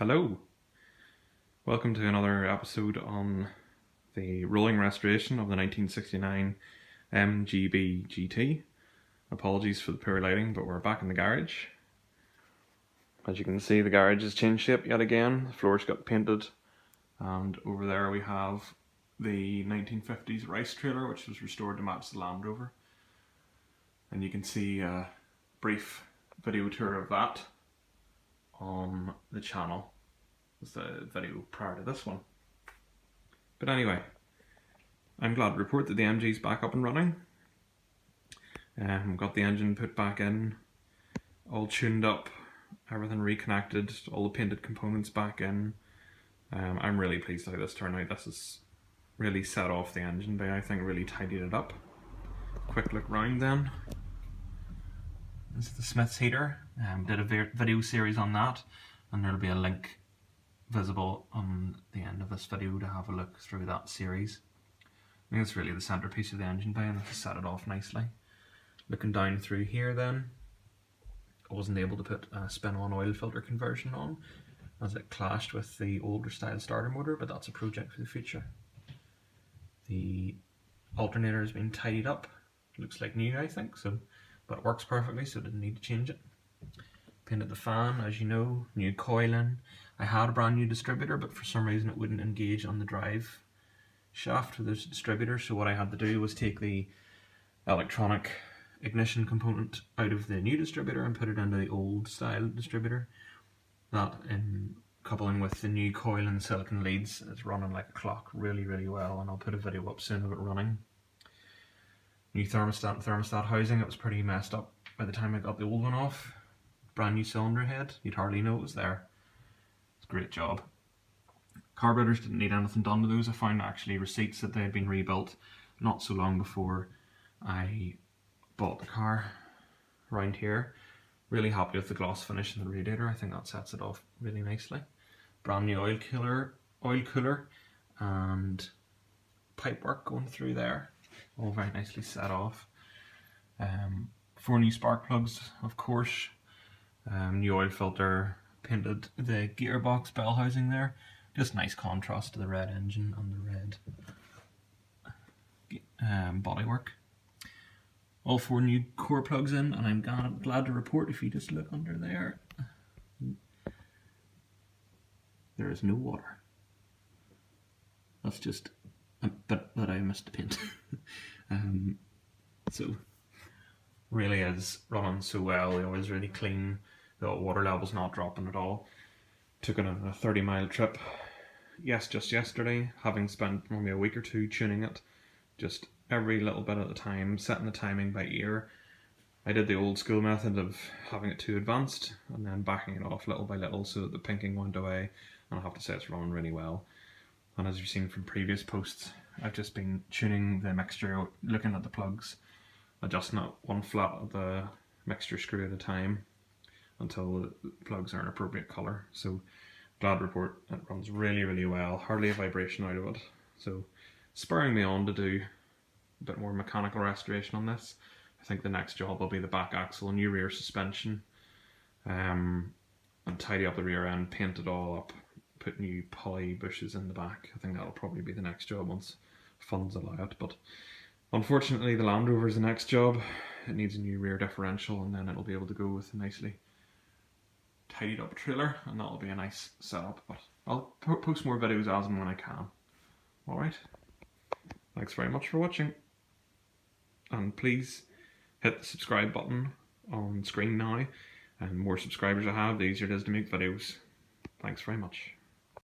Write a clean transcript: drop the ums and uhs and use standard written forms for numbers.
Hello, welcome to another episode on the rolling restoration of the 1969 MGB GT. Apologies for the poor lighting, but we're back in the garage. As you can see, the garage has changed shape yet again. The floors got painted, and over there we have the 1950s rice trailer, which was restored to match the Land Rover. And you can see a brief video tour of that on the channel. It's the video prior to this one. But anyway, I'm glad to report that the MG's back up and running. Got the engine put back in, all tuned up, everything reconnected, all the painted components back in. I'm really pleased how this turned out. This has really set off the engine bay, I think, really tidied it up. Quick look round then. This is the Smith's heater. Did a video series on that, and there'll be a link visible on the end of this video to have a look through that series. I think it's really the centrepiece of the engine bay, and to set it off nicely. Looking down through here then, I wasn't able to put a spin-on oil filter conversion on as it clashed with the older style starter motor, but that's a project for the future. The alternator has been tidied up, looks like new I think, but it works perfectly, so didn't need to change it. Painted the fan, as you know, new coil in. I had a brand new distributor, but for some reason it wouldn't engage on the drive shaft with this distributor, so what I had to do was take the electronic ignition component out of the new distributor and put it into the old style distributor. That, in coupling with the new coil and silicon leads, is running like a clock really well, and I'll put a video up soon of it running. New thermostat housing, it was pretty messed up by the time I got the old one off. Brand new cylinder head, you'd hardly know it was there. It's a great job. Carburetors didn't need anything done to those. I found actually receipts that they had been rebuilt not so long before I bought the car around here. Really happy with the gloss finish in the radiator. I think that sets it off really nicely. Brand new oil cooler and pipe work going through there. All very nicely set off. 4 new spark plugs, of course. New oil filter, painted the gearbox bell housing there. Just nice contrast to the red engine and the red bodywork. All 4 new core plugs in, and I'm glad to report, if you just look under there, there is no water. That's just a bit that I missed to paint. So really is running so well. The oil's really clean. The water level's not dropping at all. Took it on a 30-mile trip. Just yesterday, having spent maybe a week or two tuning it, just every little bit at a time, setting the timing by ear. I did the old school method of having it too advanced and then backing it off little by little so that the pinking went away, and I have to say it's running really well. And as you've seen from previous posts, I've just been tuning the mixture, looking at the plugs, adjusting it one flat of the mixture screw at a time until the plugs are an appropriate colour. So glad to report it runs really well, hardly a vibration out of it. So spurring me on to do a bit more mechanical restoration on this. I think the next job will be the back axle, new rear suspension, and tidy up the rear end, paint it all up, put new poly bushes in the back. I think that'll probably be the next job once funds allow it. But unfortunately the Land Rover is the next job. It needs a new rear differential, and then it'll be able to go with a nicely tidied up trailer, and that'll be a nice setup. But I'll post more videos as and when I can. Alright, thanks very much for watching, and please hit the subscribe button on screen now, and the more subscribers I have, the easier it is to make videos. Thanks very much.